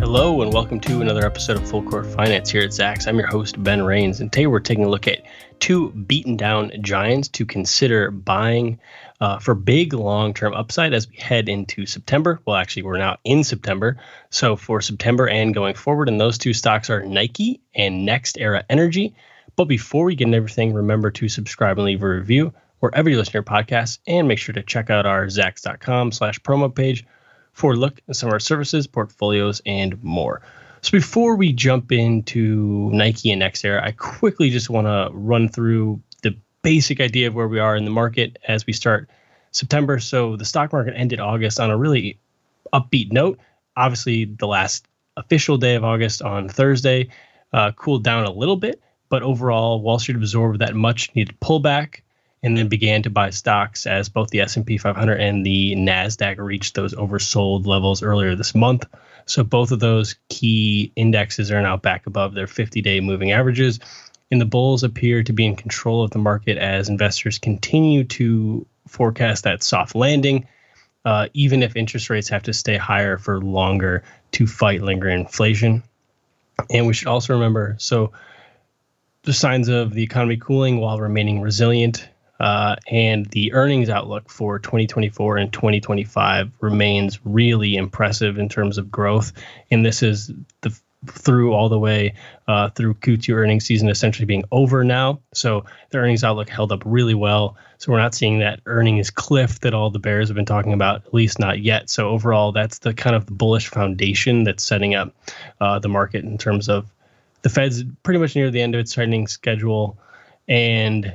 Hello and welcome to another episode of Full Court Finance here at Zacks. I'm your host, Ben Rains, and today we're taking a look at two beaten down giants to consider buying for big long-term upside as we head into September. Well, actually, we're now in September. So for September and going forward, and those two stocks are Nike and NextEra Energy. But before we get into everything, remember to subscribe and leave a review wherever you listen to your podcasts, and make sure to check out our Zacks.com/promo page for a look at some of our services, portfolios, and more. So before we jump into Nike and NextEra, I quickly just want to run through the basic idea of where we are in the market as we start September. So the stock market ended August on a really upbeat note. Obviously, the last official day of August on Thursday cooled down a little bit, but overall, Wall Street absorbed that much needed pullback and then began to buy stocks as both the S&P 500 and the NASDAQ reached those oversold levels earlier this month. So both of those key indexes are now back above their 50-day moving averages, and the bulls appear to be in control of the market as investors continue to forecast that soft landing, even if interest rates have to stay higher for longer to fight lingering inflation. And we should also remember, so the signs of the economy cooling while remaining resilient, and the earnings outlook for 2024 and 2025 remains really impressive in terms of growth. And this is through all the way through Q2 earnings season essentially being over now. So the earnings outlook held up really well. So we're not seeing that earnings cliff that all the bears have been talking about, at least not yet. So overall, that's the kind of the bullish foundation that's setting up the market in terms of the Fed's pretty much near the end of its tightening schedule, and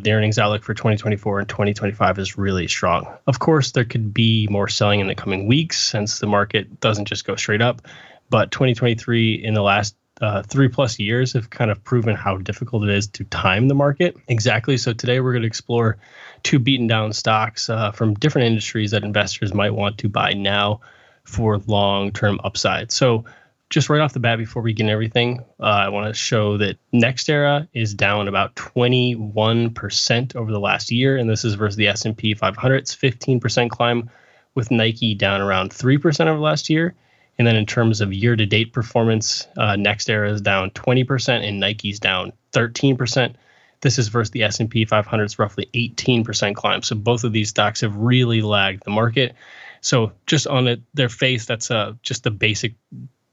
the earnings outlook for 2024 and 2025 is really strong. Of course, there could be more selling in the coming weeks since the market doesn't just go straight up. But 2023 in the last 3+ years have kind of proven how difficult it is to time the market. Exactly. So today we're going to explore two beaten down stocks from different industries that investors might want to buy now for long-term upside. So just right off the bat, before we get into everything, I want to show that NextEra is down about 21% over the last year, and this is versus the S&P 500. It's 15% climb, with Nike down around 3% over last year. And then in terms of year-to-date performance, NextEra is down 20% and Nike's down 13%. This is versus the S&P 500's roughly 18% climb. So both of these stocks have really lagged the market. So just on their face, that's just the basic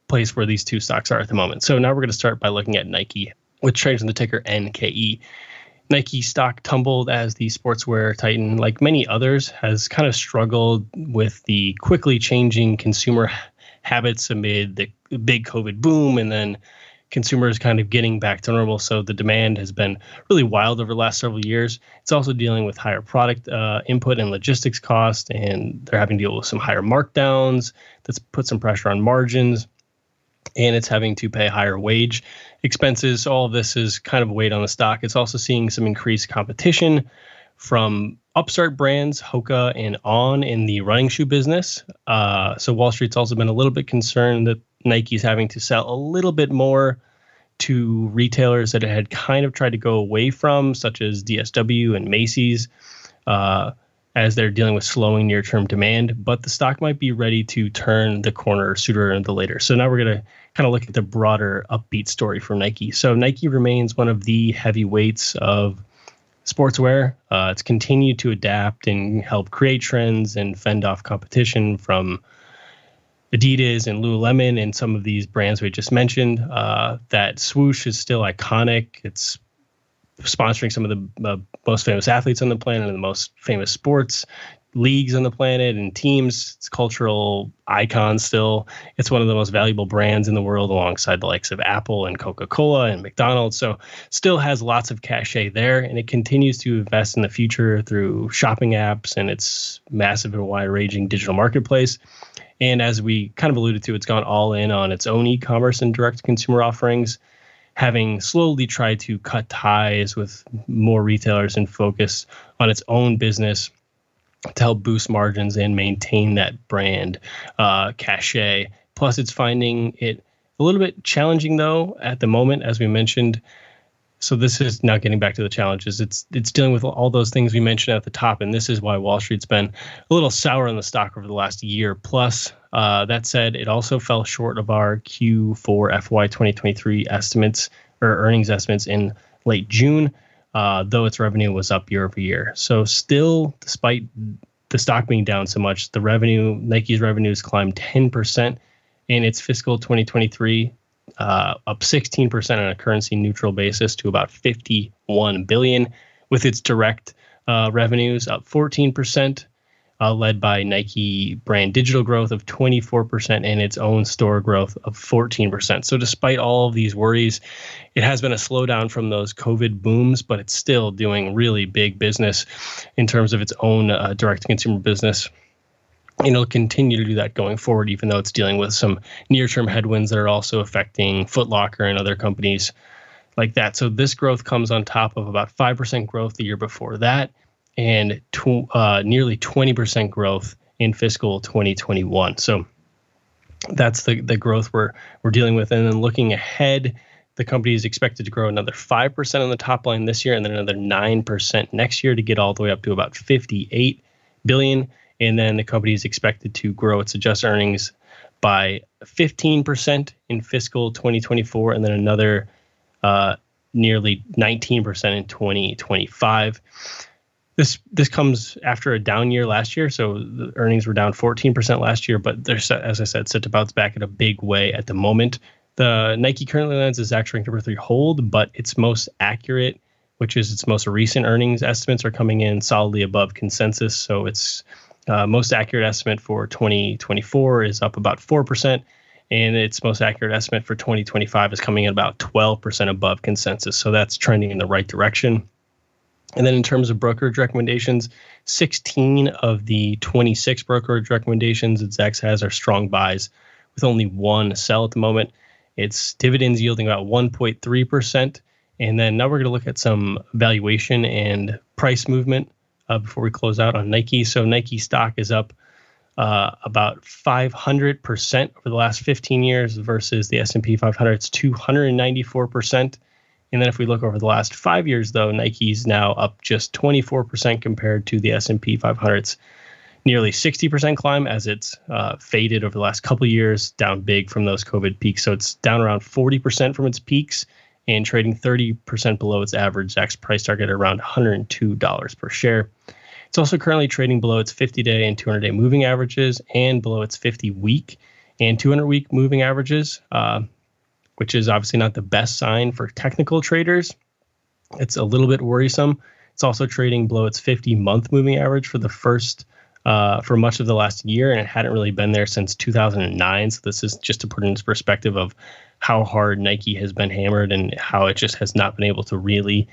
place where these two stocks are at the moment. So now we're going to start by looking at Nike, which trades on the ticker NKE. Nike stock tumbled as the sportswear titan, like many others, has kind of struggled with the quickly changing consumer habits amid the big COVID boom, and then consumers kind of getting back to normal. So the demand has been really wild over the last several years. It's also dealing with higher product input and logistics costs, and they're having to deal with some higher markdowns. That's put some pressure on margins, and it's having to pay higher wage expenses. All of this is kind of a weight on the stock. It's also seeing some increased competition from upstart brands, Hoka and On, in the running shoe business. So Wall Street's also been a little bit concerned that Nike's having to sell a little bit more to retailers that it had kind of tried to go away from, such as DSW and Macy's, as they're dealing with slowing near-term demand. But the stock might be ready to turn the corner sooner than later. So now we're going to kind of look at the broader upbeat story for Nike. So Nike remains one of the heavyweights of sportswear. It's continued to adapt and help create trends and fend off competition from Adidas and Lululemon and some of these brands we just mentioned. That swoosh is still iconic. It's sponsoring some of the most famous athletes on the planet and the most famous sports leagues on the planet and teams. It's cultural icons still. It's one of the most valuable brands in the world alongside the likes of Apple and Coca-Cola and McDonald's. So still has lots of cachet there, and it continues to invest in the future through shopping apps and its massive and wide-ranging digital marketplace. And as we kind of alluded to, it's gone all in on its own e-commerce and direct-to-consumer offerings, having slowly tried to cut ties with more retailers and focus on its own business to help boost margins and maintain that brand cachet. Plus, it's finding it a little bit challenging, though, at the moment, as we mentioned, So this is now getting back to the challenges. It's dealing with all those things we mentioned at the top, and this is why Wall Street's been a little sour on the stock over the last year. Plus, that said, it also fell short of our Q4 FY 2023 estimates or earnings estimates in late June, though its revenue was up year over year. So still, despite the stock being down so much, Nike's revenues climbed 10% in its fiscal 2023. Up 16% on a currency neutral basis to about 51 billion, with its direct revenues up 14%, led by Nike brand digital growth of 24% and its own store growth of 14%. So despite all of these worries, it has been a slowdown from those COVID booms, but it's still doing really big business in terms of its own direct to consumer business. And it'll continue to do that going forward, even though it's dealing with some near-term headwinds that are also affecting Foot Locker and other companies like that. So this growth comes on top of about 5% growth the year before that, and nearly 20% growth in fiscal 2021. So that's the growth we're dealing with. And then looking ahead, the company is expected to grow another 5% on the top line this year, and then another 9% next year to get all the way up to about 58 billion. And then the company is expected to grow its adjusted earnings by 15% in fiscal 2024, and then another nearly 19% in 2025. This comes after a down year last year, so the earnings were down 14% last year, but they're, as I said, set to bounce back in a big way at the moment. The Nike currently lands as Zacks ranked number 3 hold, but its most accurate, which is its most recent earnings estimates, are coming in solidly above consensus. So its most accurate estimate for 2024 is up about 4%, and its most accurate estimate for 2025 is coming in about 12% above consensus. So that's trending in the right direction. And then in terms of brokerage recommendations, 16 of the 26 brokerage recommendations that Zacks has are strong buys, with only one sell at the moment. Its dividends yielding about 1.3%. And then now we're going to look at some valuation and price movement before we close out on Nike. So Nike stock is up about 500% over the last 15 years versus the S&P 500. It's 294%. And then if we look over the last 5 years, though, Nike's now up just 24% compared to the S&P 500's nearly 60% climb, as it's faded over the last couple of years, down big from those COVID peaks. So it's down around 40% from its peaks and trading 30% below its average Zacks price target at around $102 per share. It's also currently trading below its 50-day and 200-day moving averages and below its 50-week and 200-week moving averages, which is obviously not the best sign for technical traders. It's a little bit worrisome. It's also trading below its 50-month moving average for much of the last year, and it hadn't really been there since 2009. So this is just to put it into perspective of how hard Nike has been hammered and how it just has not been able to really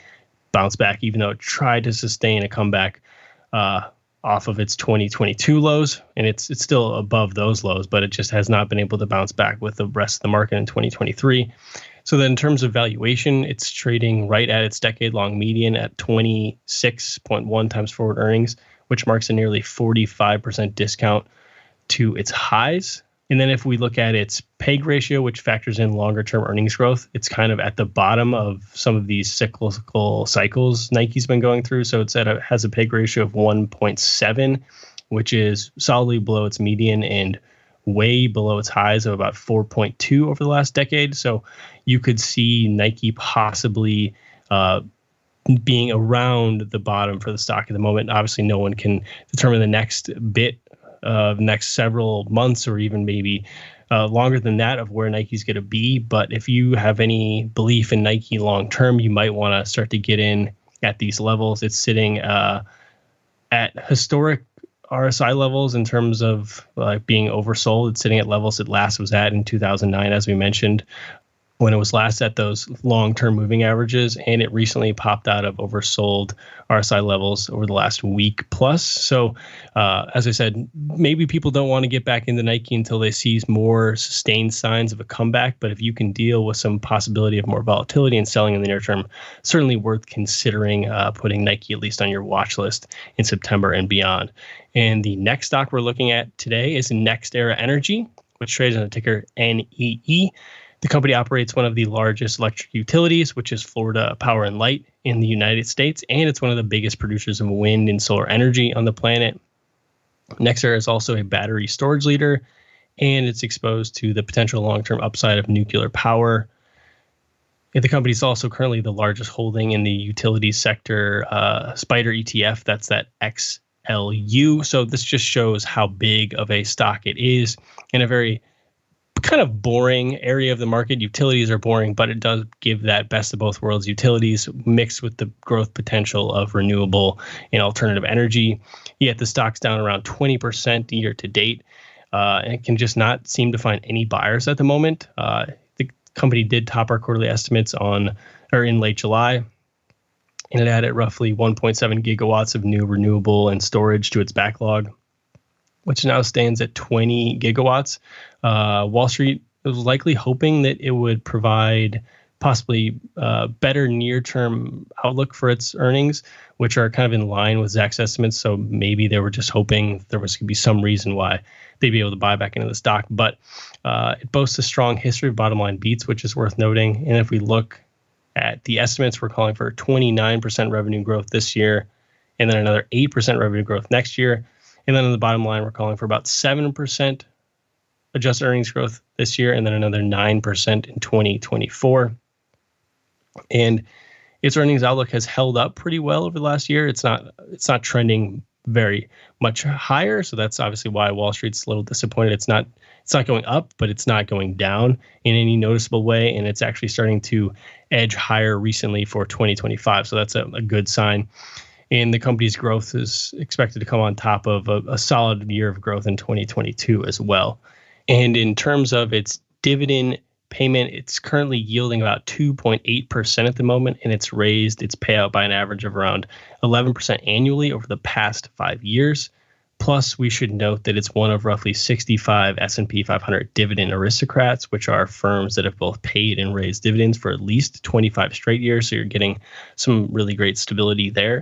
bounce back, even though it tried to sustain a comeback off of its 2022 lows, and it's still above those lows, but it just has not been able to bounce back with the rest of the market in 2023. So then in terms of valuation, it's trading right at its decade-long median at 26.1 times forward earnings, which marks a nearly 45% discount to its highs. And then if we look at its PEG ratio, which factors in longer-term earnings growth, it's kind of at the bottom of some of these cyclical cycles Nike's been going through. So has a PEG ratio of 1.7, which is solidly below its median and way below its highs of about 4.2 over the last decade. So you could see Nike possibly being around the bottom for the stock at the moment. Obviously, no one can determine the next several months or even maybe longer than that of where Nike's going to be. But if you have any belief in Nike long term, you might want to start to get in at these levels. It's sitting at historic RSI levels in terms of being oversold. It's sitting at levels it last was at in 2009, as we mentioned, when it was last at those long-term moving averages, and it recently popped out of oversold RSI levels over the last week plus. So, as I said, maybe people don't want to get back into Nike until they see more sustained signs of a comeback. But if you can deal with some possibility of more volatility and selling in the near term, certainly worth considering putting Nike at least on your watch list in September and beyond. And the next stock we're looking at today is NextEra Energy, which trades on the ticker NEE. The company operates one of the largest electric utilities, which is Florida Power and Light in the United States, and it's one of the biggest producers of wind and solar energy on the planet. NextEra is also a battery storage leader, and it's exposed to the potential long-term upside of nuclear power. And the company is also currently the largest holding in the utilities sector, SPDR ETF. That's that XLU. So this just shows how big of a stock it is in a very kind of boring area of the market. Utilities are boring, but it does give that best of both worlds. Utilities mixed with the growth potential of renewable and alternative energy. Yet the stock's down around 20% year to date, and it can just not seem to find any buyers at the moment. The company did top our quarterly estimates in late July, and it added roughly 1.7 gigawatts of new renewable and storage to its backlog, which now stands at 20 gigawatts. Wall Street was likely hoping that it would provide possibly better near-term outlook for its earnings, which are kind of in line with Zach's estimates. So maybe they were just hoping there was going to be some reason why they'd be able to buy back into the stock. But it boasts a strong history of bottom line beats, which is worth noting. And if we look at the estimates, we're calling for 29% revenue growth this year, and then another 8% revenue growth next year. And then on the bottom line, we're calling for about 7% adjusted earnings growth this year, and then another 9% in 2024. And its earnings outlook has held up pretty well over the last year. It's not trending very much higher, so that's obviously why Wall Street's a little disappointed. It's not going up, but it's not going down in any noticeable way, and it's actually starting to edge higher recently for 2025. So that's a good sign. And the company's growth is expected to come on top of a solid year of growth in 2022 as well. And in terms of its dividend payment, it's currently yielding about 2.8% at the moment, and it's raised its payout by an average of around 11% annually over the past 5 years. Plus, we should note that it's one of roughly 65 S&P 500 dividend aristocrats, which are firms that have both paid and raised dividends for at least 25 straight years. So you're getting some really great stability there.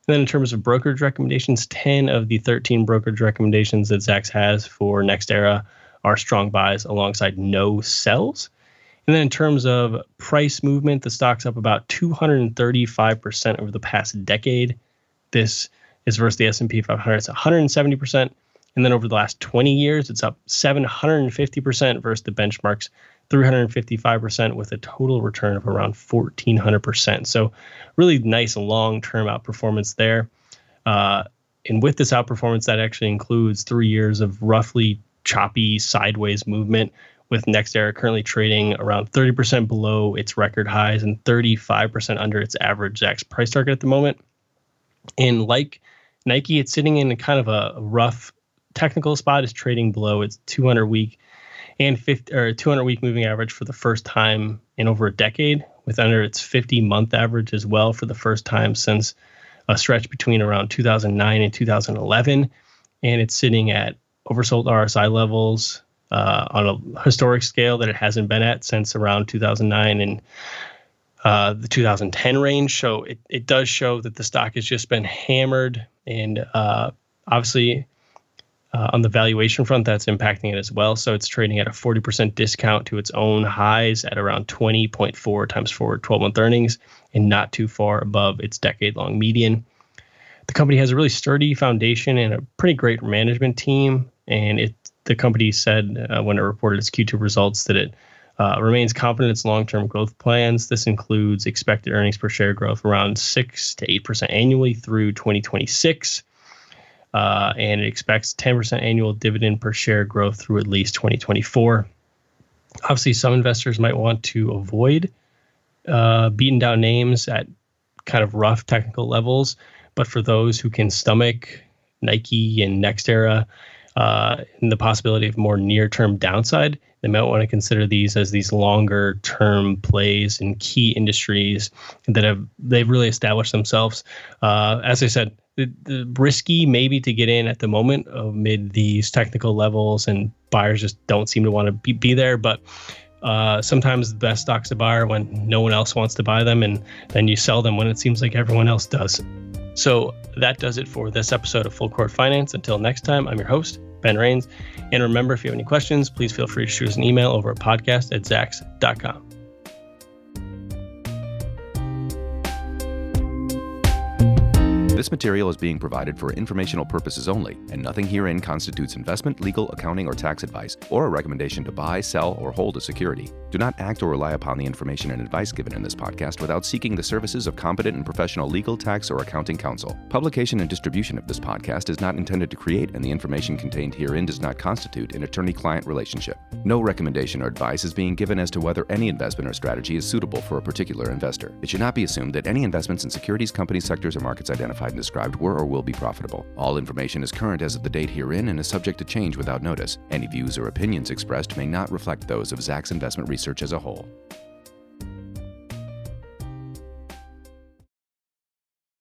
And then in terms of brokerage recommendations, 10 of the 13 brokerage recommendations that Zacks has for NextEra are strong buys alongside no sells. And then in terms of price movement, the stock's up about 235% over the past decade. This is versus the S&P 500. It's 170%. And then over the last 20 years, it's up 750% versus the benchmark's 355%, with a total return of around 1,400%. So really nice long-term outperformance there. And with this outperformance, that actually includes 3 years of roughly choppy sideways movement, with NextEra currently trading around 30% below its record highs and 35% under its average Zacks price target at the moment. And like Nike, it's sitting in kind of a rough technical spot. It's trading below its 200-week and 200-week moving average for the first time in over a decade, with under its 50-month average as well for the first time since a stretch between around 2009 and 2011. And it's sitting at oversold RSI levels on a historic scale that it hasn't been at since around 2009 and the 2010 range. So it does show that the stock has just been hammered, and obviously on the valuation front, that's impacting it as well. So it's trading at a 40% discount to its own highs at around 20.4 times forward 12-month earnings, and not too far above its decade-long median. The company has a really sturdy foundation and a pretty great management team, and the company said when it reported its Q2 results that it remains confident in its long-term growth plans. This includes expected earnings per share growth around 6 to 8% annually through 2026. And it expects 10% annual dividend per share growth through at least 2024. Obviously, some investors might want to avoid beaten down names at kind of rough technical levels, but for those who can stomach Nike and NextEra and the possibility of more near-term downside, they might want to consider these as these longer-term plays in key industries that they've really established themselves. As I said, the risky maybe to get in at the moment amid these technical levels, and buyers just don't seem to want to be there. But sometimes the best stocks to buy are when no one else wants to buy them, and then you sell them when it seems like everyone else does. So that does it for this episode of Full Court Finance. Until next time, I'm your host, Ben Rains. And remember, if you have any questions, please feel free to shoot us an email over at podcast@zacks.com. This material is being provided for informational purposes only, and nothing herein constitutes investment, legal, accounting, or tax advice, or a recommendation to buy, sell, or hold a security. Do not act or rely upon the information and advice given in this podcast without seeking the services of competent and professional legal, tax, or accounting counsel. Publication and distribution of this podcast is not intended to create, and the information contained herein does not constitute an attorney-client relationship. No recommendation or advice is being given as to whether any investment or strategy is suitable for a particular investor. It should not be assumed that any investments in securities, companies, sectors, or markets identified and described were or will be profitable. All information is current as of the date herein and is subject to change without notice. Any views or opinions expressed may not reflect those of Zacks Investment Research as a whole.